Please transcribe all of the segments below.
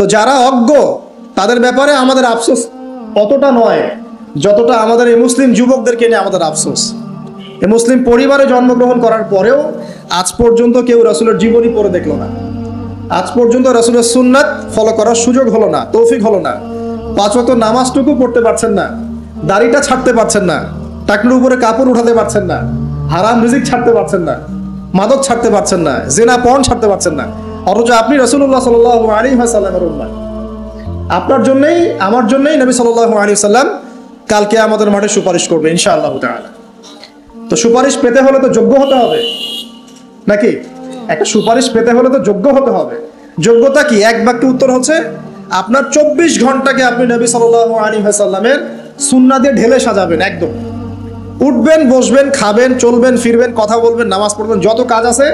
তো যারা অজ্ঞ তাদের ব্যাপারে আমাদের আফসোস অতটা নয় যতটা আমাদের এই মুসলিম যুবকদেরকে নিয়ে আমাদের আফসোস। এই মুসলিম পরিবারে জন্মগ্রহণ করার পরেও আজ পর্যন্ত কেউ রাসূলের জীবনী পড়ে দেখলো না, আজ পর্যন্ত রাসূলের সুন্নাত ফলো করার সুযোগ হলো না, তৌফিক হলো না। 5 ওয়াক্ত নামাজটুকু পড়তে পারছেন না, দাড়িটা ছাড়তে পারছেন না, টাকনুর উপরে কাপড় উঠাতে পারছেন না, হারাম রিজিক ছাড়তে পারছেন না, মাদক ছাড়তে পারছেন না, জিনা পর্ন ছাড়তে পারছেন না, অথচ আপনি রাসূলুল্লাহ সাল্লাল্লাহু আলাইহি ওয়াসাল্লামের উম্মত। আপনার জন্যই আমার জন্যই নবী সাল্লাল্লাহু আলাইহি ওয়াসাল্লাম কালকে আমাদের মাঠে সুপারিশ করবে ইনশাআল্লাহ তাআলা। তো সুপারিশ পেতে হলে তো যোগ্য হতে হবে নাকি? একটা সুপারিশ পেতে হলে তো যোগ্য হতে হবে। যোগ্যতা কি? এক বাক্যে উত্তর হচ্ছে আপনার 24 ঘন্টাকে আপনি নবী সাল্লাল্লাহু আলাইহি ওয়াসাল্লামের সুন্নাহ দিয়ে ঢেলে সাজাবেন। একদম উঠবেন, বসবেন, খাবেন, চলবেন, ফিরবেন, কথা বলবেন, নামাজ পড়বেন, যত কাজ আছে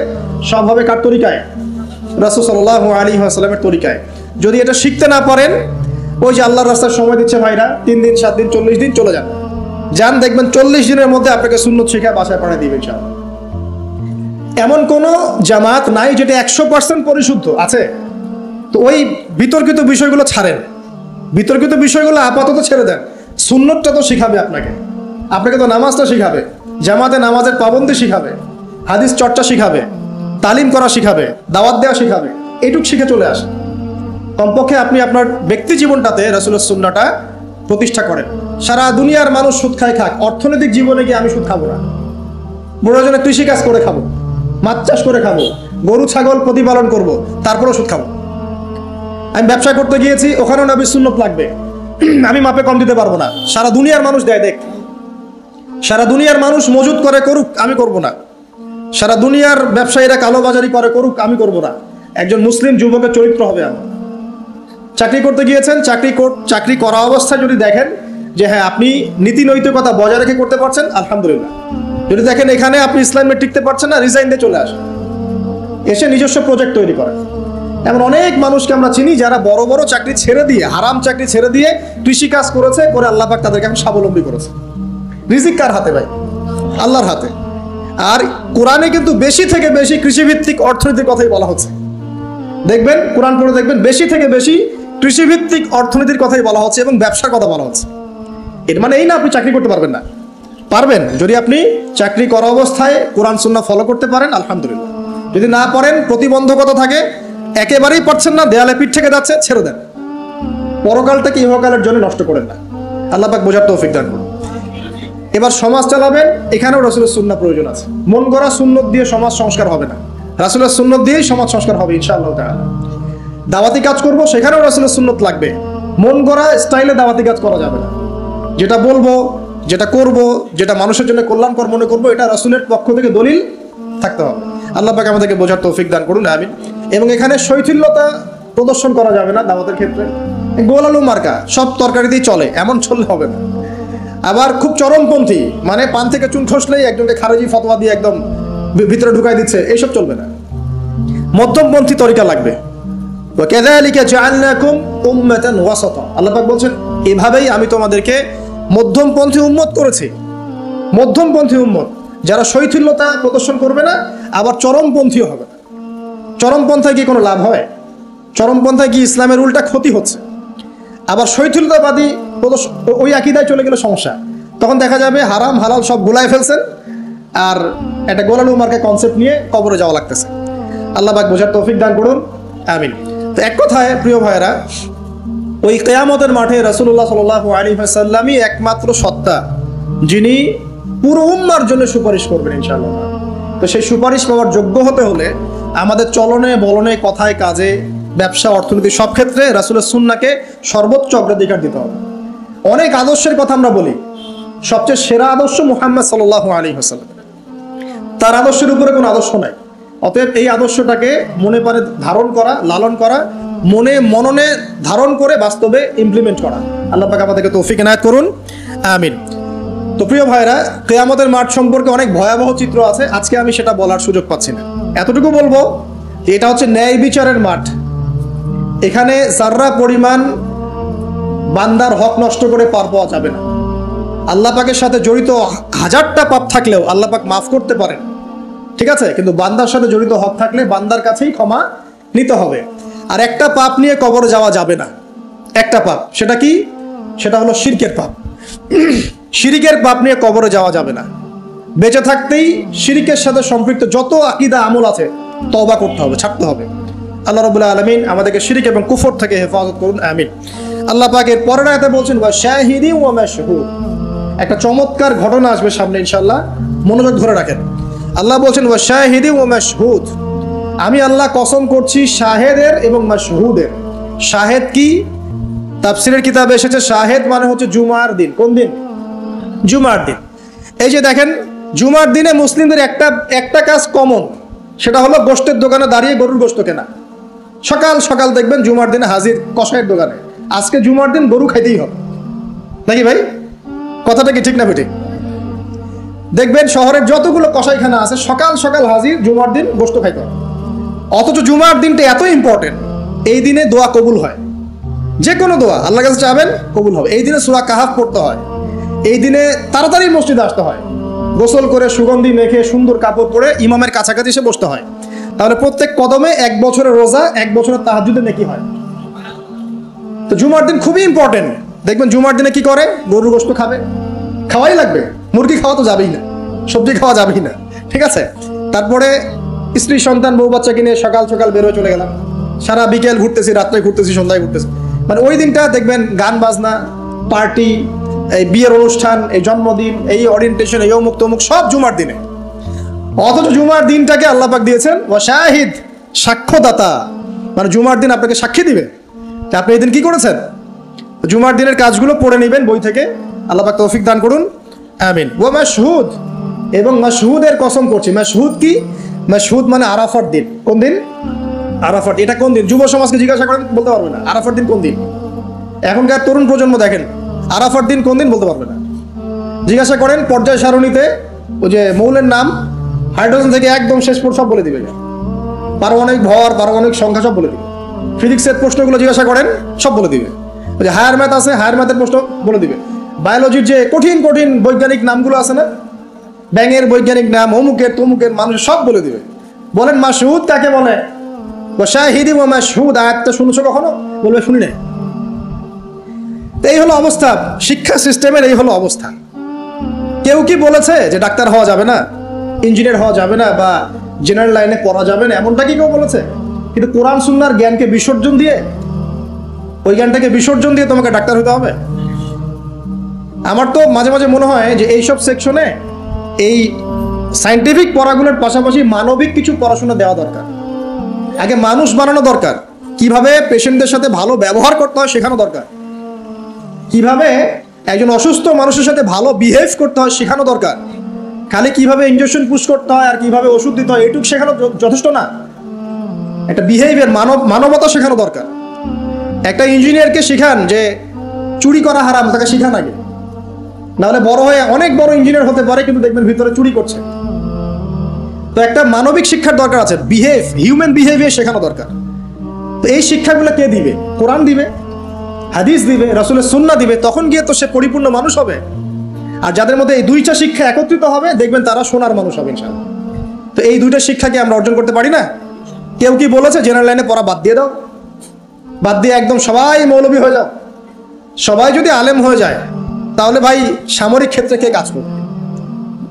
সব হবে কার তরিকায়? রাসূল সাল্লাল্লাহু আলাইহি ওয়াসাল্লামের তরিকায়। যদি এটা শিখতে না পারেন, ওই যে আল্লাহর রাস্তায় সময় দিচ্ছে ভাইরা, 3 দিন 7 দিন 40 দিন চলে যান, দেখবেন 40 দিনের মধ্যে আপনাকে সুন্নত শিখা বাসায় পাঠিয়ে দিবে ইনশাআল্লাহ। এমন কোন জামাত নাই যেটা 100% পরিশুদ্ধ আছে। তো ওই বিতর্কিত বিষয়গুলো ছাড়েন, বিতর্কিত বিষয়গুলো আপাতত ছেড়ে দেন। সুন্নতটা তো শিখাবে আপনাকে তো নামাজটা শিখাবে, জামাতে নামাজের পাবন্দি শিখাবে, হাদিস চর্চা শিখাবে, তালিম করা শিখাবে, দাওয়াত দেওয়া শিখাবে। এইটুক শিখে চলে আসে। কমপক্ষে আপনি আপনার ব্যক্তি জীবনটাতে রাসূলের সুন্নাহটা প্রতিষ্ঠা করেন। সারা দুনিয়ার মানুষ সুদ খায় খাক, অর্থনৈতিক জীবনে গিয়ে আমি সুদ খাবো না। প্রয়োজনে কৃষিকাজ করে খাবো, মাছ চাষ করে খাবো, গরু ছাগল প্রতিপালন করব, তারপরেও সুদ খাবো। আমি ব্যবসা করতে গিয়েছি, ওখানেও নবীর সুন্নত লাগবে, আমি মাপে কম দিতে পারবো না। সারা দুনিয়ার মানুষ দেয়, দেখ, সারা দুনিয়ার মানুষ মজুদ করে করুক, আমি করব না। সারা দুনিয়ার ব্যবসায়ীরা কালোবাজারি করে করুক, আমি করব না। একজন মুসলিম যুবকের চরিত্র হবে আমার। চাকরি করতে গিয়েছেন, চাকরি করা অবস্থায় যদি দেখেন যে হ্যাঁ আপনি নীতি নৈতিকতা বজায় রেখে করতে পারছেন, আলহামদুলিল্লাহ। যদি দেখেন এখানে আপনি ইসলামে টিকতে পারছেন না, রিজাইন দিয়ে চলে আসেন, এসে নিজস্ব প্রজেক্ট তৈরি করেন। এমন অনেক মানুষকে আমরা চিনি যারা বড় বড় চাকরি ছেড়ে দিয়ে, হারাম চাকরি ছেড়ে দিয়ে কৃষিকাজ করেছে, করে আল্লাহ পাক তাদেরকে এখন স্বাবলম্বী করেছে। রিজিক কার হাতে ভাই? আল্লাহর হাতে। আর কোরআনে কিন্তু বেশি থেকে বেশি কৃষিভিত্তিক অর্থনীতির কথাই বলা হচ্ছে। দেখবেন কোরআন পড়ে দেখবেন বেশি থেকে বেশি কৃষিভিত্তিক অর্থনীতির কথাই বলা হচ্ছে এবং ব্যবসার কথা বলা হচ্ছে। এর মানে এই না আপনি চাকরি করতে পারবেন না, পারবেন। যদি আপনি চাকরি করা অবস্থায় কোরআন সুন্নাহ ফলো করতে পারেন, আলহামদুলিল্লাহ। যদি না পারেন, প্রতিবন্ধকতা থাকে, একেবারেই পারছেন না, দেয়ালে পিঠ থেকে যাচ্ছে, ছেড়ে দেন। পরকালটাকে ইহকালের জন্য নষ্ট করেন না। আল্লাহ পাক বোঝার তৌফিক দান করুন। এবার সমাজ চালাবেন, এখানেও রাসূলের সুন্নাহ প্রয়োজন আছে। মন গড়া সুন্নত দিয়ে সমাজ সংস্কার হবে না, রাসূলের সুন্নত দিয়েই সমাজ সংস্কার হবে ইনশাআল্লাহ তাআলা। দাওয়াতি কাজ করব, সেখানেও রাসূলের সুন্নত লাগবে। মন গড়া স্টাইলে দাওয়াতি কাজ করা যাবে না। যেটা বলবো, যেটা করব, যেটা মানুষের জন্য কল্যাণকর মনে করবো, এটা রাসূলের পক্ষ থেকে দলিল থাকতে হবে। আল্লাহ পাক আমাদেরকে বোঝার তৌফিক দান করুন, আমিন। এবং এখানে শৈথিল্যতা প্রদর্শন করা যাবে না দাওয়াতের ক্ষেত্রে। গোলালু মার্কা সব তরকারিতেই চলে, এমন চললে হবে না। আবার খুব চরমপন্থী, মানে পান থেকে চুন খসলেই একজনকে খারেজি ফতোয়া দিয়ে একদম ভিতরে ঢুকাই দিচ্ছে, এইসব চলবে না। মধ্যমপন্থী তরিকা লাগবে। ওয়াকাযালিকা জাআলনাকুম উম্মাতান ওয়াসাতা, আল্লাহ পাক বলছেন এভাবেই আমি তোমাদেরকে মধ্যমপন্থী উম্মত করেছি। মধ্যমপন্থী উম্মত, যারা শৈথিল্যতা প্রদর্শন করবে না, আবার চরমপন্থীও হবে না। চরমপন্থায় কি কোনো লাভ হয়? চরমপন্থায় কি ইসলামের উল্টা ক্ষতি হচ্ছে? আবার শৈথিল্যতাবাদী ওই আকীদায় চলে গেলে সমস্যা। তখন দেখা যাবে হারাম হালাল সব গুলায় ফেলছেন, আর একটা গোলালু মার্কা কনসেপ্ট নিয়ে কবরে যাওয়া লাগতেছে। আল্লাহ পাক বোঝার তৌফিক দান করুন, আমিন। তো এক কথায় প্রিয় ভাইয়েরা, ওই কিয়ামতের মাঠে রাসূলুল্লাহ সাল্লাল্লাহু আলাইহি ওয়াসাল্লামই একমাত্র সত্তা যিনি পুরো উম্মার জন্য সুপারিশ করবেন ইনশাআল্লাহ। তো সেই সুপারিশ পাওয়ার যোগ্য হতে হলে আমাদের চলনে বলনে, কথায় কাজে, ব্যবসা, অর্থনীতি সব ক্ষেত্রে রাসূলের সুন্নাহকে সর্বোচ্চ অগ্রাধিকার দিতে হবে। অনেক আদর্শের কথা আমরা বলি, সবচেয়ে সেরা আদর্শ মুহাম্মদ সাল্লাল্লাহু আলাইহি ওয়াসাল্লাম। তার আদর্শের উপরে কোনো আদর্শ নাই। অতএব এই আদর্শটাকে মনে প্রাণে ধারণ করা, লালন করা, মনে মননে ধারণ করে বাস্তবে ইমপ্লিমেন্ট করা। আল্লাহ পাক আমাদেরকে তৌফিক এনায়েত করুন, আমিন। তো প্রিয় ভাইরা, কিয়ামতের মাঠ সম্পর্কে অনেক ভয়াবহ চিত্র আছে, আজকে আমি সেটা বলার সুযোগ পাচ্ছি না। এতটুকু বলবো যে এটা হচ্ছে ন্যায় বিচারের মাঠ। এখানে যাররা পরিমাণ বান্দার হক নষ্ট করে পার পাওয়া যাবে না। আল্লাহ পাকের সাথে জড়িত 1000টা পাপ থাকলেও আল্লাহ পাক মাফ করতে পারেন, ঠিক আছে, কিন্তু বান্দার সাথে জড়িত হক থাকলে বান্দার কাছেই ক্ষমা নিতে হবে। আর একটা পাপ নিয়ে কবরে যাওয়া যাবে না, একটা পাপ। সেটা কি? সেটা হলো শিরকের পাপ। শিরিকের পাপ নিয়ে কবরে যাওয়া যাবে না। বেঁচে থাকতেই শিরিকের সাথে সম্পৃক্ত যত আকীদা আমল আছে তওবা করতে হবে, ছাড়তে হবে। আল্লাহ রাব্বুল আলামিন আমাদেরকে শিরিক এবং কুফর থেকে হেফাজত করুন, আমিন। আল্লাহ পাক এর পরের আয়াতে বলছেন ওয়া শাহিদি ওয়া মাশহুদ। একটা চমৎকার ঘটনা আসবে সামনে ইনশাআল্লাহ, মনোযোগ ধরে রাখেন। আল্লাহ বলছেন ওয়া শাহিদি ওয়া মাশহুদ, আমি আল্লাহ কসম করছি শাহেদের এবং মাশহুদের। শাহেদ কি? তাফসীরের কিতাবে এসেছে শাহেদ মানে হচ্ছে জুমার দিন। কোন দিন? জুমার দিন। এই যে দেখেন, জুমার দিনে মুসলিমদের একটা কাজ কমন, সেটা হলো গোশতের দোকানে দাঁড়িয়ে গরুর গোশত কেনা। সকাল সকাল দেখবেন জুমার দিনে হাজির কসাইয়ের দোকানে, আজকে জুমার দিন গরু খাইতেই হবে, নাকি ভাই? কথাটা কি ঠিক না বেঠিক? দেখবেন শহরের যতগুলো কসাইখানা আছে সকাল সকাল হাজির, জুমার দিন গোশত খাইতে হবে। অথচ জুমার দিনটা এত ইম্পর্টেন্ট, এই দিনে দোয়া কবুল হয়। যে কোনো দোয়া আল্লাহর কাছে চাবেন কবুল হবে। এই দিনে সূরা কাহাফ পড়তে হয়, এই দিনে তাড়াতাড়ি মসজিদে আসতে হয়, গোসল করে সুগন্ধি মেখে সুন্দর কাপড় পরে ইমামের কাছাকাছি এসে বসতে হয়। তাহলে প্রত্যেক কদমে 1 বছরের রোজা, 1 বছরের তাহাজ্জুদের নেকি হয়। তো জুমার দিন খুবই ইম্পর্টেন্ট। দেখবেন জুমার দিনে কি করে? গরুর গোশত খাবে, খাওয়াই লাগবে। মুরগি খাওয়া তো যাবেই না, সবজি খাওয়া যাবেই না, ঠিক আছে? তারপরে স্ত্রী সন্তান বউ বাচ্চাকে নিয়ে সকাল সকাল বেরোয় চলে গেলাম, সারা বিকেল ঘুরতেছি, রাত্রে ঘুরতেছি, সন্ধ্যায় ঘুরতেছি। মানে ওই দিনটা দেখবেন গান বাজনা, পার্টি, এই বিয়ের অনুষ্ঠান, এই জন্মদিন, এই ওরিয়েন্টেশন, এই অমুক তমুক সব জুমার দিনে। অথচ জুমার দিনটাকে আল্লাহ পাক দিয়েছেন ওয়া শাহিদ, সাক্ষ্যদাতা। মানে জুমার দিন আপনাকে সাক্ষী দিবে যে আপনি এই দিন কি করেছেন। জুমার দিনের কাজগুলো পড়ে নেবেন বই থেকে, আল্লাহ পাক তৌফিক দান করুন, আমিন। ওয়া মাশহুদ, এবং মাশহুদের কসম করছি। মাশহুদ কি? মাশহুদ মানে আরাফার দিন। কোন দিন? আরাফার। এটা কোন দিন? যুব সমাজকে জিজ্ঞাসা করেন, বলতে পারবে না আরাফার দিন কোন দিন। এখনকার তরুণ প্রজন্ম দেখেন আরাফার দিন কোন দিন বলতে পারবে না। জিজ্ঞাসা করেন পর্যায় সারণীতে ওই যে মৌলের নাম, হাইড্রোজেন থেকে একদম শেষ পর্যন্ত সব বলে দিবে, পারমাণবিক ভর, পারমাণবিক সংখ্যা সব বলে দিবে। ফিজিক্সের প্রশ্নগুলো জিজ্ঞাসা করেন, সব বলে দিবে। ওই যে হায়ার ম্যাথ আছে, হায়ার ম্যাথের প্রশ্ন বলে দিবে। বায়োলজির যে কঠিন কঠিন বৈজ্ঞানিক নামগুলো আছে না, ব্যাঙের বৈজ্ঞানিক নাম, অমুকের তমুকের, মানুষ সব বলে দিবে। বলেন মাশহুদ কাকে বলে? ওয়া শাহিদি ওয়া মাশহুদ আয়াতটা শুনেছো কখনো? বলবে শুনি নাই। এই হলো অবস্থা, শিক্ষা সিস্টেমের এই হলো অবস্থা। কেউ কি বলেছে যে ডাক্তার হওয়া যাবে না, ইঞ্জিনিয়ার হওয়া যাবে না, বা জেনারেল লাইনে পড়া যাবে না? এমনটা কি কেউ বলেছে? কিন্তু কোরআন সুন্নাহর জ্ঞানকে বিসর্জন দিয়ে, ওই জ্ঞানটাকে বিসর্জন দিয়ে তোমাকে ডাক্তার হতে হবে? আমার তো মাঝে মাঝে মনে হয় যে এইসব সেকশনে এই সায়েন্টিফিক পড়াগুলোর পাশাপাশি মানবিক কিছু পড়াশোনা দেওয়া দরকার। আগে মানুষ বানানো দরকার, কিভাবে পেশেন্টদের সাথে ভালো ব্যবহার করতে হয় শেখানো দরকার, কিভাবে একজন অসুস্থ মানুষের সাথে ভালো বিহেভ করতে হয় শেখানো দরকার। খালি কিভাবে ইনজেকশন পুশ করতে হয় আর কিভাবে ওষুধ দিতে হয় এটুকু শেখানো যথেষ্ট না। একটা বিহেভিয়ার, মানবতা শেখানো দরকার। একটা ইঞ্জিনিয়ারকে শেখান যে চুরি করা হারাম, তাকে শেখান আগে, নাহলে বড় হয়ে অনেক বড় ইঞ্জিনিয়ার হতে পারে কিন্তু দেখবেন ভিতরে চুরি করছে। তো একটা মানবিক শিক্ষার দরকার আছে, হিউম্যান বিহেভিয়ার শেখানো দরকার। তো এই শিক্ষাগুলো কে দিবে? কোরআন দিবে, হাদিস দিবে, রাসূলের সুন্নাহ দিবে। তখন গিয়ে তো সে পরিপূর্ণ মানুষ হবে। আর যাদের মধ্যে এই দুইটা শিক্ষা একত্রিত হবে দেখবেন তারা সোনার মানুষ হবে ইনশাআল্লাহ। তো এই দুইটা শিক্ষাকে আমরা অর্জন করতে পারি না? কেউ কি বলেছে জেনারেল লাইনে পড়া বাদ দিয়ে দাও, বাদ দিয়ে একদম সবাই মৌলবী হয়ে যাও? সবাই যদি আলেম হয়ে যায় তাহলে ভাই সামরিক ক্ষেত্রে কে কাজ করবে?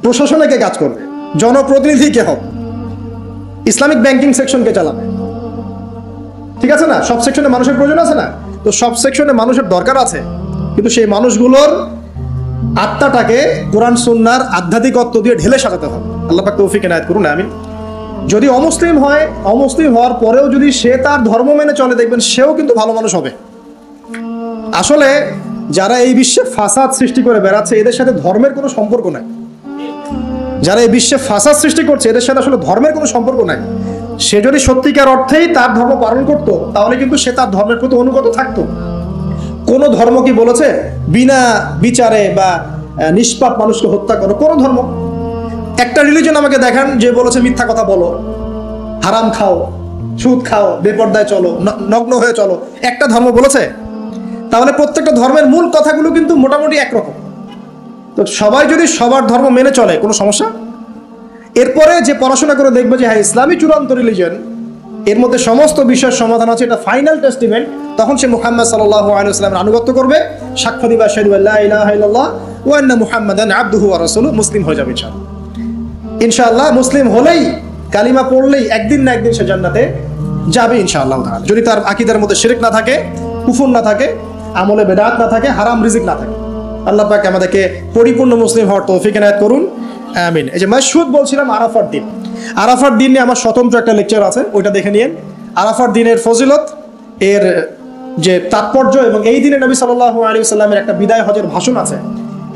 প্রশাসনে কে কাজ করবে? জনপ্রতিনিধি কে হবে? ইসলামিক ব্যাংকিং সেকশন কে চালাবে? ঠিক আছে না? সব সেকশনে মানুষের প্রয়োজন আছে না? তো সব সেকশনে মানুষের দরকার আছে, কিন্তু সেই মানুষগুলোর আত্মাটাকে কোরআন সুন্নাহর আধ্যাত্মিকত্ব দিয়ে ঢেলে সাজাতে হবে। আল্লাহ পাক তৌফিক এনায়েত করুন, আমিন। যদি অমুসলিম হয়, অমুসলিম হওয়ার পরেও যদি সে তার ধর্ম মেনে চলে দেখবেন সেও কিন্তু ভালো মানুষ হবে। আসলে যারা এই বিশ্বে ফাসাদ সৃষ্টি করে বেড়াচ্ছে এদের সাথে ধর্মের কোনো সম্পর্ক নাই। যারা এই বিশ্বে ফাসাদ সৃষ্টি করছে এদের সাথে আসলে ধর্মের কোনো সম্পর্ক নাই। সে যদি সত্যিকার অর্থেই তার ধর্ম পালন করতো তাহলে কিন্তু সে তার ধর্মের প্রতি অনুগত থাকতো। কোন ধর্ম কি বলেছে বিনা বিচারে বা নিষ্পাপ মানুষকে হত্যা করো? কোন ধর্ম? একটা রিলিজন আমাকে দেখান যে বলেছে মিথ্যা কথা বলো, হারাম খাও, সুদ খাও, বেপরদায় চলো, নগ্ন হয়ে চলো? একটা ধর্ম বলেছে? তাহলে প্রত্যেকটা ধর্মের মূল কথাগুলো কিন্তু মোটামুটি একরকম। তো সবাই যদি সবার ধর্ম মেনে চলে কোনো সমস্যা? এরপরে যে পড়াশোনা করে দেখবে যে হ্যাঁ ইসলামই চূড়ান্ত রিলিজন, এর মধ্যে সমস্ত বিষয়ের সমাধান আছে, এটা ফাইনাল টেস্টিমেন্ট, তখন সে মুহাম্মদ সাল্লাল্লাহু আলাইহি ওয়াসাল্লামের আনুগত্য করবে, সাক্ষ্য দিবে আশহাদু আল্লা ইলাহা ইল্লাল্লাহ ওয়া আন্না মুহাম্মাদান আবদুহু ওয়া রাসূলুহু, মুসলিম হয়ে যাবে ইনশাআল্লাহ। ইনশাআল্লাহ মুসলিম হলেই, কালিমা পড়লেই একদিন না একদিন সে জান্নাতে যাবে ইনশাআল্লাহ তাআলা, যদি তার আকীদার মধ্যে শিরক না থাকে, কুফর না থাকে, আমলে বেদাত না থাকে, হারাম রিজিক না থাকে। আল্লাহ পাক আমাদেরকে পরিপূর্ণ মুসলিম হওয়ার তৌফিক এনায়েত করুন, আমিন। এই যে মাশহুদ বলছিলাম আরাফার দিন, আরাফার দিন নিয়ে আমার স্বতন্ত্র একটা লেকচার আছে, ওইটা দেখে নিন। আরাফার দিনের ফজিলত, এর যে তাৎপর্য, এবং এই দিনে নবী সাল্লাল্লাহু আলাইহি ওয়াসাল্লামের একটা বিদায় হজের ভাষণ আছে,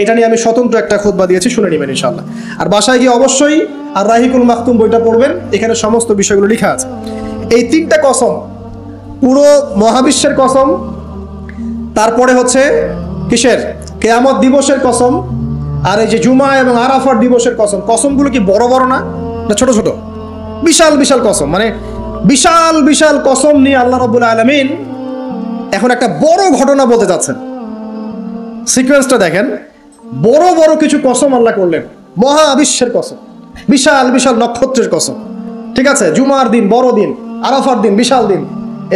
এটা নিয়ে আমি স্বতন্ত্র একটা খুতবা দিয়েছি, শুনে নেবেন ইনশাআল্লাহ। আর বাসায় গিয়ে অবশ্যই আর রাহিকুল মাখতুম বইটা পড়বেন, এখানে সমস্ত বিষয়গুলো লেখা আছে। এই তিনটা কসম, পুরো মহাবিশ্বের কসম, তারপরে হচ্ছে কিসের, কিয়ামত দিবসের কসম, আর এই যে জুমা এবং আরাফার দিবসের কসম। কসমগুলো কি বড় বড় না, না ছোট ছোট? বিশাল বিশাল কসম, মানে বিশাল বিশাল কসম নিয়ে আল্লাহ রাব্বুল আলামিন এখন একটা বড় ঘটনা বলতে যাচ্ছেন। সিকোয়েন্সটা দেখেন, বড় বড় কিছু কসম আল্লাহ করলেন, মহাবিশ্বের কসম, বিশাল বিশাল নক্ষত্রের কসম, ঠিক আছে? জুমার দিন বড় দিন, আরাফার দিন বিশাল দিন,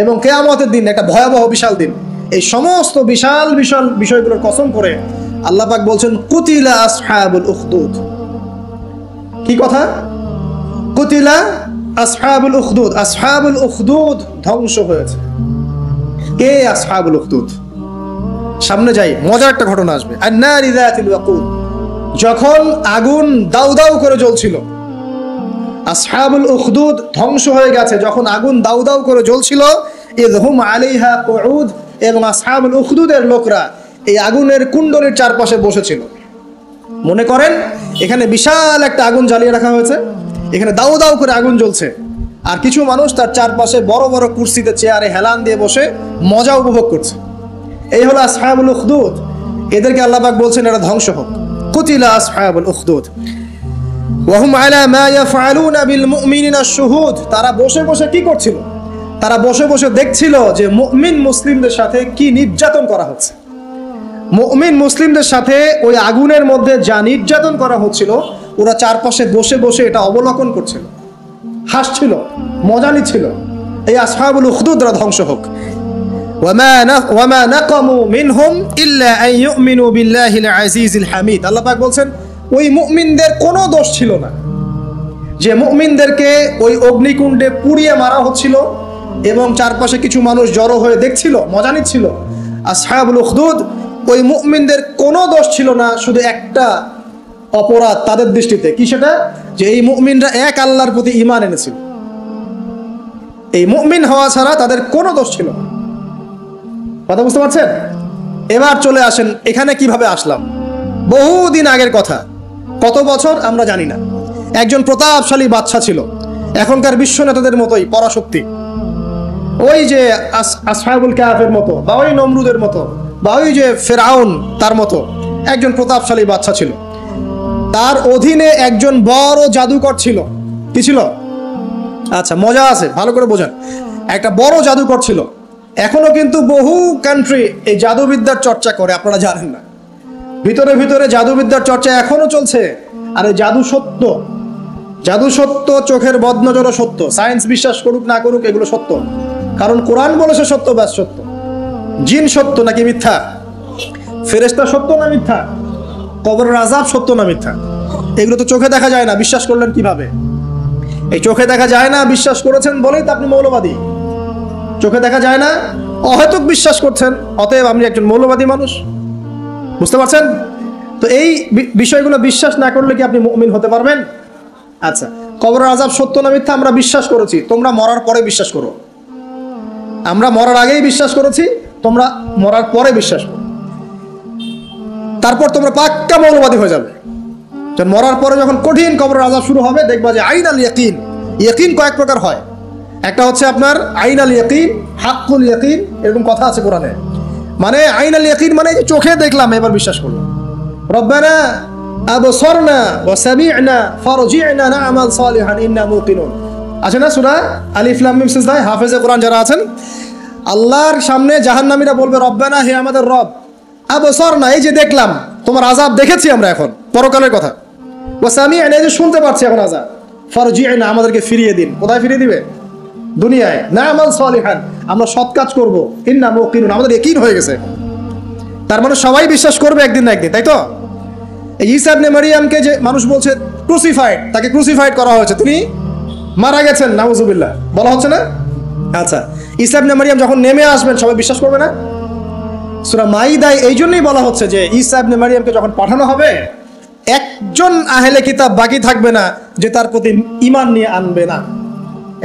এবং কিয়ামতের দিন একটা ভয়াবহ বিশাল দিন। এই সমস্ত বিশাল বিশাল বিষয়গুলোর কসম করে আল্লাহ পাক বলছেন কুতিলা আসহাবুল উখদুদ। কি কথা? কুতিলা আসহাবুল উখদুদ। আসহাবুল উখদুদ ধ্বংস হয়েছে। কে আসহাবুল উখদুদ? সামনে যাই, মজার একটা ঘটনা আসবে। আন-নারি যাতিল ওয়াকুদ, যখন আগুন দাউ দাউ করে জ্বলছিল, আসহাবুল উখদুদ ধ্বংস হয়ে গেছে যখন আগুন দাউ দাউ করে জ্বলছিল। ইযহুম আলাইহা কুউদ, এবং আসহাবুল উখদুদের লোকরা এই আগুনের কুণ্ডলীর চারপাশে বসেছিল। মনে করেন এখানে বিশাল একটা আগুন জ্বালিয়ে রাখা হয়েছে, এখানে দাউ দাউ করে আগুন জ্বলছে, আর কিছু মানুষ তার চারপাশে বড় বড় কুরসিতে, চেয়ারে হেলান দিয়ে বসে মজা উপভোগ করছে। এই হলো আসহাবুল উখদুদ। এদেরকে আল্লাহ পাক বলছেন এরা ধ্বংস হোক। কুতিলা আসহাবুল উখদুদ ওয়া হুম আলা মা ইয়াফআলুনা বিল মুমিনিনা শুহুদ। তারা বসে বসে কি করছিল? তারা বসে বসে দেখছিল যে মুমিন মুসলিমদের সাথে কি নির্যাতন করা হচ্ছে। মুমিন মুসলিমদের সাথে ওই আগুনের মধ্যে যা নির্যাতন করা হচ্ছিল, ওরা চারপাশে বসে বসে এটা অবলোকন করছিল, হাসছিল, মজা নিচ্ছিল। এই আসহাবুল উখদুদরা ধ্বংস হোক। ওয়ামা নাকামু মিনহুম ইল্লা আন ইউমিনু বিল্লাহিল আজিজিল হামিদ। আল্লাহ পাক বলছেন ওই মুমিনদের কোনো দোষ ছিল না, যে মুমিনদেরকে ওই অগ্নিকুণ্ডে পুড়িয়ে মারা হচ্ছিল এবং চারপাশে কিছু মানুষ জড়ো হয়ে দেখছিল, মজা নিচ্ছিল। আসহাবুল উখদুদ, ওই মুমিনদের কোনো দোষ ছিল না, শুধু একটা অপরাধ তাদের দৃষ্টিতে। কি সেটা? যে এই মুমিনরা এক আল্লাহর প্রতি ঈমান এনেছিল। এই মুমিন হওয়া ছাড়া তাদের কোনো দোষ ছিল না। কথা বুঝতে পারছেন? এবার চলে আসেন এখানে কিভাবে আসলাম। বহুদিন আগের কথা, কত বছর আমরা জানি না। একজন প্রতাপশালী বাদশা ছিল, এখনকার বিশ্ব নেতাদের মতোই পরাশক্তি, ওই যে আসহাবুল কাহফের মতো, বা ওই নমরুদের মতো, বা ওই যে ফেরাউন তার মতো একজন প্রতাপশালী বাদশা ছিল। তার অধীনে একজন বড় জাদুকর ছিল। কি ছিল? আচ্ছা, মজা আছে, ভালো করে বোঝেন। একটা বড় জাদুকর ছিল। এখনো কিন্তু বহু কান্ট্রি এই জাদুবিদ্যার চর্চা করে, আপনারা জানেন না। ভিতরে ভিতরে জাদুবিদ্যার চর্চা এখনো চলছে। আর এই জাদু সত্য, জাদু সত্য, চোখের বদনজরও সত্য। সায়েন্স বিশ্বাস করুক না করুক, এগুলো সত্য। কারণ কোরআন বলেছে সত্য, ব্যাস সত্য। জিন সত্য নাকি মিথ্যা? ফেরেশতা সত্য না মিথ্যা? কবরের আযাব সত্য না মিথ্যা? এগুলো তো চোখে দেখা যায় না, বিশ্বাস করলেন কিভাবে? এই চোখে দেখা যায় না বিশ্বাস করেছেন বলেই তো আপনি মৌলবাদী। চোখে দেখা যায় না, অহেতুক বিশ্বাস করছেন, অতএব আপনি একজন মৌলবাদী মানুষ। বুঝতে পারছেন? তো এই বিষয়গুলো বিশ্বাস না করলে কি আপনি মুমিন হতে পারবেন? আচ্ছা, কবরের আযাব সত্য না মিথ্যা আমরা বিশ্বাস করেছি, তোমরা মরার পরে বিশ্বাস করো। আমরা মরার আগেই বিশ্বাস করেছি, তোমরা মরার পরে বিশ্বাস করো। তারপর তোমরা পাক্কা মৌলবাদী হয়ে যাবে। মরার পরে যখন কঠিন কবরের আযাব শুরু হবে, দেখবা যে আইনাল ইয়াকিন। ইয়াকিন কয়েক প্রকার হয়। একটা হচ্ছে আপনার আইনাল ইয়াকিন, হাক্কুল ইয়াকিন, এরকম কথা আছে কোরআনে। মানে আইনাল ইয়াকিন মানে চোখে দেখলাম এবার বিশ্বাস করলাম। রব্বানা আবসারনা ওয়া সামি'না ফারজি'না না'মাল সালিহান ইন্না মুকিনুন। আছে না সূরা আলিফ লাম মিম সিজদা? হাফেজে কোরআন যারা আছেন, আল্লাহর সামনে জাহান্নামীরা বলবে রব্বানা, হে আমাদের রব, আবসারনা, এই যে দেখলাম, তোমার আযাব দেখেছি আমরা এখন, পরকালের কথা। ওয়া সামি'না, এই যে শুনতে পাচ্ছি এখন আযাব। ফারজি'না, আমাদেরকে ফিরিয়ে দিন। কোথায় ফিরিয়ে দিবে? দুনিয়ায় না'মাল সালিহান, আমরা সৎ কাজ করবো, ইন্না মুকিনুন, আমাদের ইয়াকিন হয়ে গেছে। তার মানে সবাই বিশ্বাস করবে একদিন না একদিন, তাই তো? এই ঈসা ইবনে মারইয়ামকে যে মানুষ বলছে ক্রুসিফাইড, তাকে ক্রুসিফাইড করা হয়েছে, তিনি মারা গেছেন, নাউজুবিল্লাহ বলা হচ্ছে না? আচ্ছা, ঈসা ইবনে মারইয়াম যখন নেমে আসবেন সবাই বিশ্বাস করবে না? সূরা মাইদায় এই জন্যই বলা হচ্ছে যে ঈসা ইবনে মারইয়ামকে যখন পাঠানো হবে, একজন আহলে কিতাব বাকি থাকবে না যে তার প্রতি ঈমান নিয়ে আনবে না।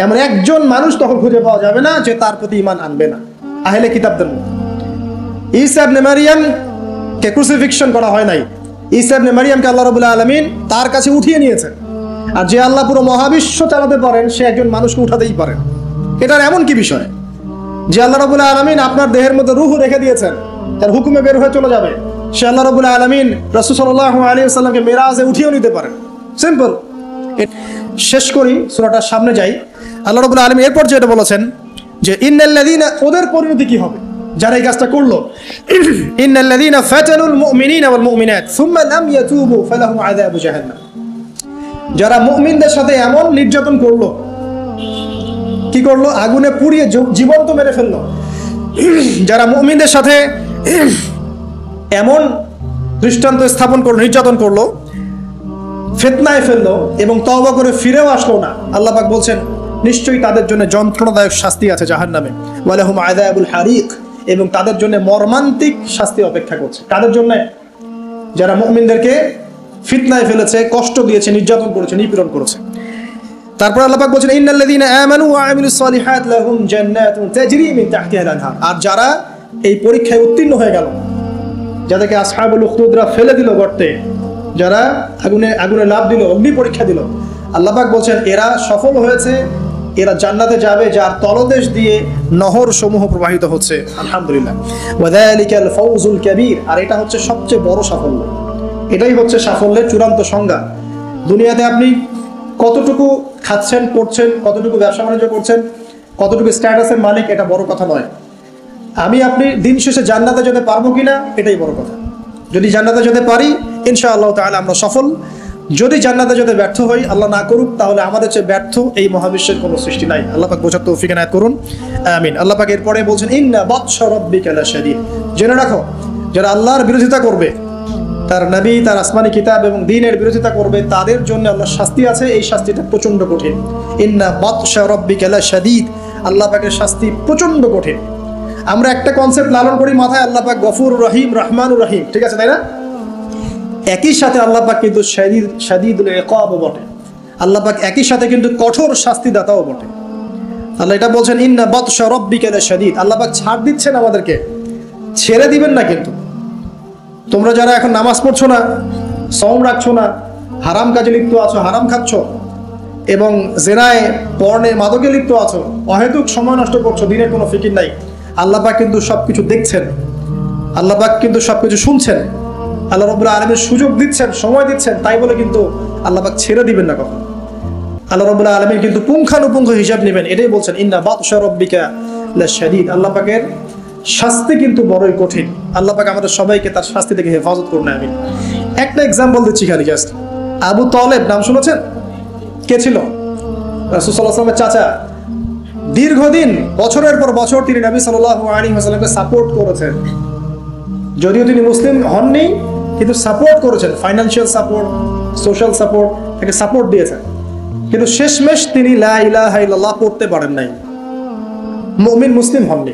এমন একজন মানুষ তখন খুঁজে পাওয়া যাবে না যে তার প্রতি ঈমান আনবে না আহলে কিতাবদের মধ্যে। ঈসা ইবনে মারইয়ামকে ক্রুসিফিকশন করা হয় নাই, ঈসা ইবনে মারইয়ামকে আল্লাহ রাব্বুল আলামিন তার কাছে উঠিয়ে নিয়েছেন। আর যে আল্লাহ পুরো মহাবিশ্ব চালাতে পারেন সে একজন মানুষকে উঠাতেই পারেন। এটার এমন কি বিষয় যে আল্লাহ রাব্বুল আলামিন আপনার দেহের মধ্যে রূহ রেখে দিয়েছেন, তার হুকুমে বের হয়ে চলে যাবে। সে আল্লাহ রাব্বুল আলামিন রাসূল সাল্লাল্লাহু আলাইহি ওয়াসাল্লামকে মেরাজে উঠিয়েও নিতে পারেন। সিম্পল। শেষ করি, সূরাটার সামনে যাই। আল্লাহ রাব্বুল আলামিন এরপর যেটা বলেছেন যে ইন্নাল্লাযীনা, ওদের পরিণতি কি হবে যারা এই কাজটা করলো? ইন্নাল্লাযীনা ফাতানুল মুমিনিনা ওয়াল মুমিনাত সুম্মা লাম ইয়াতুবু ফালাহুম আযাবু জাহান্নাম। যারা মুমিনদের সাথে এমন নির্যাতন করলো, কি করলো? আগুনে পুড়িয়ে জীবন্ত মেরে ফেললো। যারা মুমিনদের সাথে এমন দৃষ্টান্ত স্থাপন করলো, নির্যাতন করলো, ফিতনায় ফেললো এবং তওবা করে ফিরেও আসলো না, আল্লাহ পাক বলছেন নিশ্চয়ই তাদের জন্য যন্ত্রণাদায়ক শাস্তি আছে জাহান্নামে। ওয়ালাহুম আযাবুল হারিক, এবং তাদের জন্য মর্মান্তিক শাস্তি অপেক্ষা করছে। কাদের জন্য? যারা মুমিনদেরকে ফিতনায় ফেলেছে, কষ্ট দিয়েছে, নির্যাতন করেছে, নিপীড়ন করেছে। তারপর আল্লাহ পাক বলছেন ইন্নাল্লাযীনা আমানু ওয়া আমিলুস সালিহাত লাহুম জান্নাতুন তাজরি মিন তাহতিহা আল-আনহার। আর যারা এই পরীক্ষায় উত্তীর্ণ হয়ে গেল, যাদেরকে আসহাবুল উখদুদরা ফেলে দিল গর্তে, যারা আগুনে লাফ দিল, অগ্নি পরীক্ষা দিল, আল্লাহ পাক বলছেন এরা সফল হয়েছে, এরা জান্নাতে যাবে যার তলদেশ দিয়ে নহর সমূহ প্রবাহিত হচ্ছে। আলহামদুলিল্লাহ। ওয়া যালিকাল ফাওজুল কাবীর। আর এটা হচ্ছে সবচেয়ে বড় সাফল্য, এটাই হচ্ছে সাফল্যের চূড়ান্ত সংজ্ঞা। দুনিয়াতে আপনি কতটুকু খাচ্ছেন, পড়ছেন, কতটুকু ব্যবসা বাণিজ্য করছেন, কতটুকু স্ট্যাটাসের মালিক, এটা বড় কথা নয়। আপনি দিন শেষে জান্নাতে যেতে পারবো কিনা, এটাই বড় কথা। যদি জান্নাতে যেতে পারি ইনশাআল্লাহ তাআলা আমরা সফল। যদি জান্নাতে যেতে ব্যর্থ হই, আল্লাহ না করুক, তাহলে আমাদের চেয়ে ব্যর্থ এই মহাবিশ্বের কোনো সৃষ্টি নাই। আল্লাহ পাক বোঝার তৌফিক এনায়েত করুন, আমিন। আল্লাহ পাক এরপরে বলছেন ইন্না বাতশা রাব্বিকা লাশাদীদ। জেনে রাখো, যারা আল্লাহর বিরোধিতা করবে, তার নবী, তার আসমানি কিতাব এবং দ্বীনের বিরোধিতা করবে, তাদের জন্য আল্লাহর শাস্তি আছে। এই শাস্তিটা প্রচন্ড কঠিন। ইন্না বাতশা রাব্বিকা লাশাদীদ, আল্লাহ পাকের শাস্তি প্রচন্ড কঠিন। আমরা একটা কনসেপ্ট লালন করি মাথায়, আল্লাহ পাক গফুর রহিম, রহমানুর রহিম, ঠিক আছে, তাই না? একই সাথে আল্লাহ পাক কিন্তু শাদীদুল ইকাবও বটে। আল্লাহ পাক একই সাথে কিন্তু কঠোর শাস্তিদাতাও বটে। আল্লাহ এটা বলছেন ইন্না বাতশা রাব্বিকা লাশাদীদ। আল্লাহ পাক ছাড় দিচ্ছেন আমাদেরকে, ছেড়ে দিবেন না কিন্তু। তোমরা যারা এখন নামাজ পড়ছো না, সওম রাখছো না, হারাম কাজে লিপ্ত আছো, হারাম খাচ্ছ, এবং জিনায়, পর্নে, মাদকে লিপ্ত আছো, অহেতুক সময় নষ্ট করছো, দিনের কোনো ফিকির নাই, আল্লাহ পাক কিন্তু সবকিছু দেখছেন, আল্লাহ পাক কিন্তু সবকিছু শুনছেন, আল্লাহ রাব্বুল আলামিন সুযোগ দিচ্ছেন, সময় দিচ্ছেন, তাই বলে কিন্তু আল্লাহ পাক ছেড়ে দিবেন না কখনো। আল্লাহ রাব্বুল আলামিন কিন্তু পুঙ্খানুপুঙ্খ হিসাব নেবেন। এটাই বলছেন ইন্না বাতশা রাব্বিকা লাশাদীদ। আল্লাহ পাকের শাস্তি কিন্তু বড়ই কঠিন। আল্লাহ পাক আমাদের সবাইকে তার শাস্তি থেকে হেফাজত করুন, আমিন। একটা এক্সাম্পল দিচ্ছি খালি, জাস্ট। আবু তালেব নাম শুনেছেন? কে ছিল? রাসূল সাল্লাল্লাহু আলাইহি ওয়াসাল্লামের চাচা। দীর্ঘদিন, বছরের পর বছর তিনি নবী সাল্লাল্লাহু আলাইহি ওয়াসাল্লামকে সাপোর্ট করেছেন। যদিও তিনি মুসলিম হননি, কিন্তু সাপোর্ট করেছেন, ফাইন্যান্সিয়াল সাপোর্ট, সোশ্যাল সাপোর্ট, তাকে সাপোর্ট দিয়েছেন। কিন্তু শেষমেশ তিনি লা ইলাহা ইল্লাল্লাহ পড়তে পারেন নাই, মুমিন মুসলিম হননি।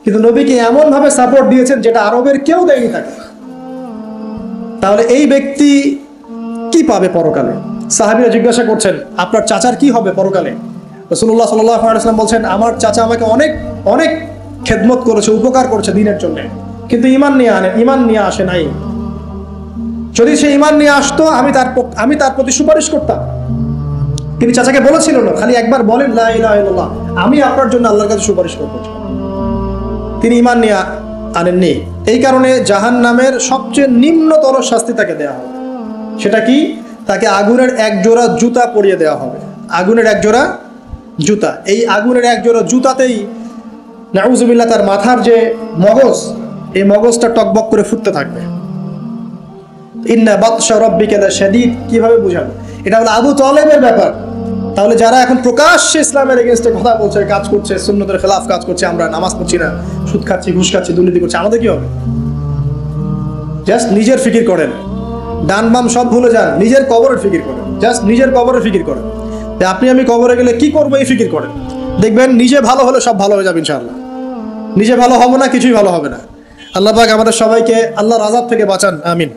কিন্তু নবীকে এমন ভাবে সাপোর্ট দিয়েছেন যেটা আরবের কেউ দেয়নি তাকে। তাহলে এই ব্যক্তি কি পাবে পরকালে? সাহাবীরা জিজ্ঞাসা করছেন আপনার চাচার কি হবে পরকালে? রাসূলুল্লাহ সাল্লাল্লাহু আলাইহি ওয়াসাল্লাম বলছেন আমার চাচা আমাকে অনেক অনেক খেদমত করেছে, উপকার করেছে দিনের জন্য, কিন্তু ঈমান নিয়ে আসে নাই। যদি সে ঈমান নিয়ে আসতো আমি তার প্রতি সুপারিশ করতাম। তিনি চাচাকে বলেছিল না, খালি একবার বলেন লা ইলাহা ইল্লাল্লাহ, আমি আপনার জন্য আল্লাহর কাছে সুপারিশ করব। তিনি ঈমান নিয়ে আনেননি। এই কারণে জাহান্নামের সবচেয়ে নিম্নতর শাস্তি তাকে দেওয়া হবে। সেটা কি? তাকে আগুনের এক জোড়া জুতা পরিয়ে দেওয়া হবে। আগুনের এক জোড়া জুতা। এই আগুনের এক জোড়া জুতাতেই নাউজুবিল্লাহ তার মাথার যে মগজ, এই মগজটা টকবক করে ফুটতে থাকবে। ইন্না বাতশা রাব্বিকা লাশাদীদ কিভাবে বুঝাবো? এটা হলো আবু তালেবের ব্যাপার। তাহলে যারা এখন প্রকাশ্যে ইসলামের এগেনস্টে কথা বলছে, কাজ করছে, সুন্নতের খেলাফ কাজ করছে, আমরা নামাজ পড়ছি না, সুদ খাচ্ছি, ঘুষ খাচ্ছি, দুর্নীতি করছি, আমাদের কি হবে? জাস্ট নিজের ফিকির করেন, ডান বাম সব ভুলে যান, নিজের কবরের ফিকির করেন, জাস্ট নিজের কবরের ফিকির করেন যে আপনি আমি কবরে গেলে কি করবো এই ফিকির করেন। দেখবেন নিজে ভালো হলে সব ভালো হয়ে যাবে ইনশাআল্লাহ। নিজে ভালো হবে না, কিছুই ভালো হবে না। আল্লাহ পাক আমাদের সবাইকে আল্লাহর আযাব থেকে বাঁচান, আমিন।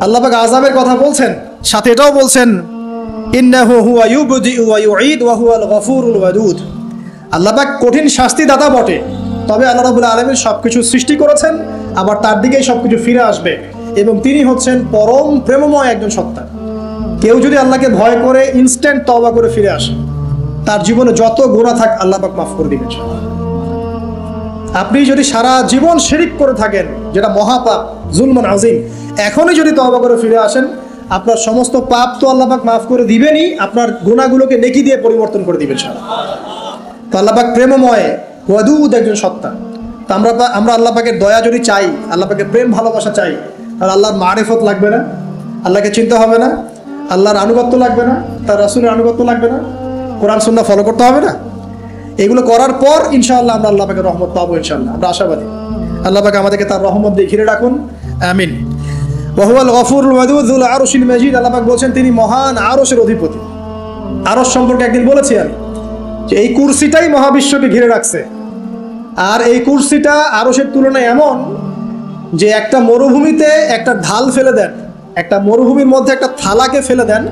আল্লাহ পাক আযাবের কথা বলছেন, সাথে এটাও বলছেন ইন্নাহু হুয়া ইউবদিউ ওয়া ইউঈদ ওয়া হুয়াল গফুরুল ওয়াদুদ। আল্লাহ পাক কঠিন শাস্তিদাতা বটে, তবে আল্লাহ রাব্বুল আলামিন সবকিছু সৃষ্টি করেছেন, আবার তার দিকেই সবকিছু ফিরে আসবে, এবং তিনি হচ্ছেন পরম প্রেমময় একজন সত্তা। কেউ যদি আল্লাহকে ভয় করে ইনস্ট্যান্ট তওবা করে ফিরে আসে, তার জীবনে যত গুনাহ থাক আল্লাহ পাক মাফ করে দিবেন। আপনি যদি সারা জীবন শিরক করে থাকেন, যেটা মহাপাপ, জুলমান আযীম, এখনই যদি তওবা করে ফিরে আসেন, আপনার সমস্ত পাপ তো আল্লাহ পাক মাফ করে দিবেনই, আপনার গুনাহগুলোকে নেকি দিয়ে পরিবর্তন করে দিবেন সারা। তো আল্লাহ পাক প্রেমময়, ওয়াদুদ একজন সত্তা। তো আমরা আল্লাহ পাকের দয়া যদি চাই, আল্লাহ পাকের প্রেম ভালোবাসা চাই, তাহলে আল্লাহর মারিফত লাগবে না, আল্লাহকে চিনতে হবে না, আল্লাহর আনুগত্য লাগবে না, তার রাসূলের আনুগত্য লাগবে না, কোরআন সুন্নাহ ফলো করতে হবে না। এগুলো করার পর ইনশাআল্লাহ আমরা আল্লাহ পাকের রহমত পাবো, ইনশাআল্লাহ আমরা আশাবাদী। আল্লাহ পাক আমাদেরকে তার রহমত দিয়ে ঘিরে রাখুন, আমিন। ওয়া হুয়াল গফুরুল ওয়াদুদ যুল আরশিল মাজিদ। আল্লাহ পাক বলছেন তিনি মহান আরশের অধিপতি। আরশ সম্পর্কে একদিন বলেছি আমি যে এই কুরসিটাই মহাবিশ্বকে ঘিরে রাখছে, আর এই কুরসিটা আরশের তুলনায় এমন যে একটা মরুভূমিতে একটা ঢাল ফেলে দেন, একটা মরুভূমির মধ্যে একটা থালাকে ফেলে দেন,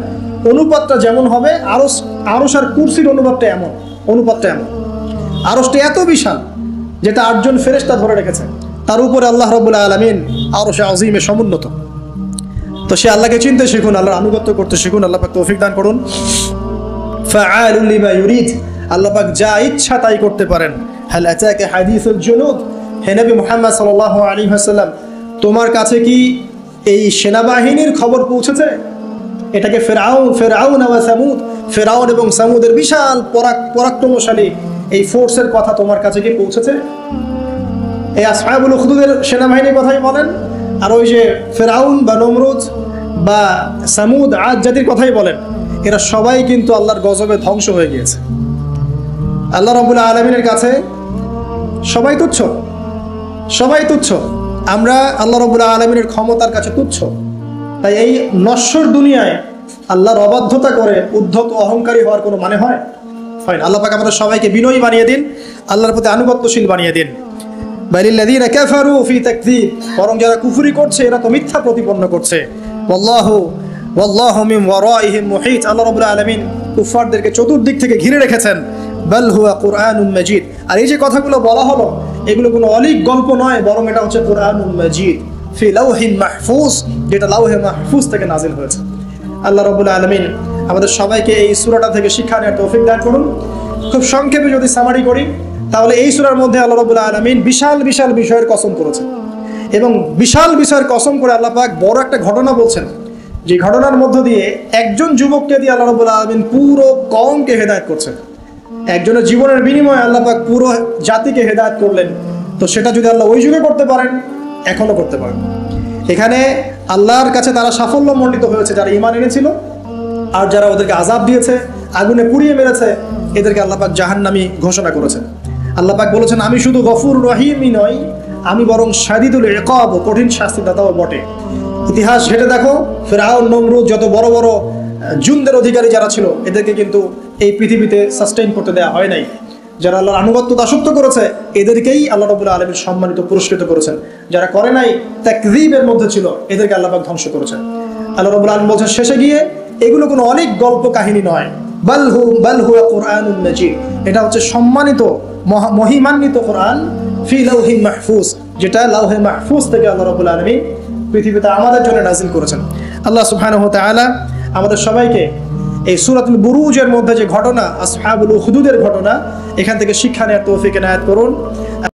অনুপাতটা যেমন হবে, আরশ আর কুরসির অনুপাতটা এমন। আরশটা এত বিশাল যেটা 8 জন ফেরেশতা ধরে রেখেছে, তার উপরে আল্লাহ রাব্বুল আলামিন আরশে আযীমে সমুন্নত। তো সে আল্লাহকে চিনতে শিখুন, আল্লাহর আনুগত্য করতে শিখুন। আল্লাহ পাক তৌফিক দান করুন। ফাআলুল লিমা ইউরিদ, আল্লাহ পাক যা ইচ্ছা তাই করতে পারেন। হাল আতাকা হাদিসুল জুনুদ, হে নবী মুহাম্মদ সাল্লাল্লাহু আলাইহি ওয়াসাল্লাম, তোমার কাছে কি এই সেনাবাহিনীর খবর পৌঁছেছে? এটাকে ফেরাউন ওয়া সামুদ, ফেরাউন এবং সামুদের বিশাল পরাক্রমশালী এই ফোর্সের কথা তোমার কাছে কি পৌঁছেছে? এই আসহাবুল উখদুদের সেনাবাহিনীর কথাই বলেন, আর ওই যে ফেরাউন বা নমরুদ বা সামুদ, আদ জাতির কথাই বলেন, এরা সবাই কিন্তু আল্লাহর গজবে ধ্বংস হয়ে গিয়েছে। আল্লাহ রাব্বুল আলামিনের কাছে সবাই তুচ্ছ, সবাই তুচ্ছ। আমরা আল্লাহ রাব্বুল আলামিনের ক্ষমতার কাছে তুচ্ছ। তাই এই নশ্বর দুনিয়ায় আল্লাহর অবাধ্যতা করে উদ্ধত অহংকারী হওয়ার কোনো মানে হয়? হয় না। আল্লাহ পাক আমাদের সবাইকে বিনয়ী বানিয়ে দিন, আল্লাহর প্রতি আনুগত্যশীল বানিয়ে দিন। বালিল্লাযীনা কাফারু ফি তাকযীব, বরং যারা কুফরি করছে এরা তো মিথ্যা প্রতিপন্ন করছে। ওয়াল্লাহু মিন ওয়ারাইহিম মুহিত, আল্লাহ রাব্বুল আলামিন কুফারদেরকে চতুর্দিক থেকে ঘিরে রেখেছেন। বাল হুয়া কুরআনুন মাজিদ, আর এই যে কথাগুলো বলা হলো এগুলো কোনো অলীক গল্প নয়, বরং এটা হচ্ছে কুরআনুন মাজিদ ফি লাওহিন মাহফুজ, যেটা লাওহে মাহফুজ থেকে নাজিল হয়েছে। আল্লাহ রাব্বুল আলামিন আমাদের সবাইকে এই সূরাটা থেকে শিক্ষা নেওয়ার তৌফিক দান করুন। খুব সংক্ষেপে যদি সামারি করি, তাহলে এই সূরার মধ্যে আল্লাহ রাব্বুল আলামিন বিশাল বিশাল বিষয়ের কসম করেছেন, এবং বিশাল বিষয়ের কসম করে আল্লাহ পাক বড় একটা ঘটনা বলছেন, যে ঘটনার মধ্য দিয়ে একজন যুবককে দিয়ে আল্লাহ রাব্বুল আলামিন পুরো কওমকে হেদায়েত করছেন। একজনের জীবনের বিনিময়ে আল্লাহ পাক পুরো জাতিকে হেদায়েত করলেন। তো সেটা যদি আল্লাহ ওই যুগে করতে পারেন, এখনো করতে পারেন। এখানে আল্লাহর কাছে তারা সাফল্য মণ্ডিত হয়েছে যারা ঈমান এনেছিল, আর যারা ওদেরকে আযাব দিয়েছে, আগুনে পুড়িয়ে মেরেছে, এদেরকে আল্লাহ পাক জাহান্নামী ঘোষণা করেছেন। আল্লাহ পাক বলেছেন আমি শুধু গফুর রহিমই নই, আমি বরং শাদীদুল ইকাব, কঠিন শাস্তিদাতাও বটে। ইতিহাস ঘেটে দেখো, ফিরআউন, নমরুদ, যত বড় বড় জুনদের অধিকারী যারা ছিল, এদেরকে কিন্তু এই পৃথিবীতে সাস্টেইন করতে দেওয়া হয় নাই। যারা আল্লাহর আনুগত্য দাসত্ব করেছে এদেরকেই আল্লাহ রাব্বুল আলামিন সম্মানিত পুরস্কৃত করেছেন। যারা করে নাই, তাকযীবের মধ্যে ছিল, এদেরকে আল্লাহ পাক ধ্বংস করেছেন। আল্লাহ রাব্বুল আলামিন বলছেন শেষে গিয়ে, এগুলো কোনো অনেক গল্প কাহিনী নয়, বাল হুয়া কুরআনুন মাজিদ, এটা হচ্ছে সম্মানিত মহিমান্বিত কোরআন ফি লাওহিন মাহফুজ, যেটা লাওহে মাহফুজ থেকে আল্লাহ রাব্বুল আলামিন পৃথিবীতে আমাদের জন্য নাজিল করেছেন। আল্লাহ সুবহানাহু ওয়া তাআলা আমাদের সবাইকে এই সূরাতুল বুরুজের মধ্যে যে ঘটনা, আসহাবুল উখদুদের ঘটনা, এখান থেকে শিক্ষা নেওয়ার তৌফিক এনায়েত করুন।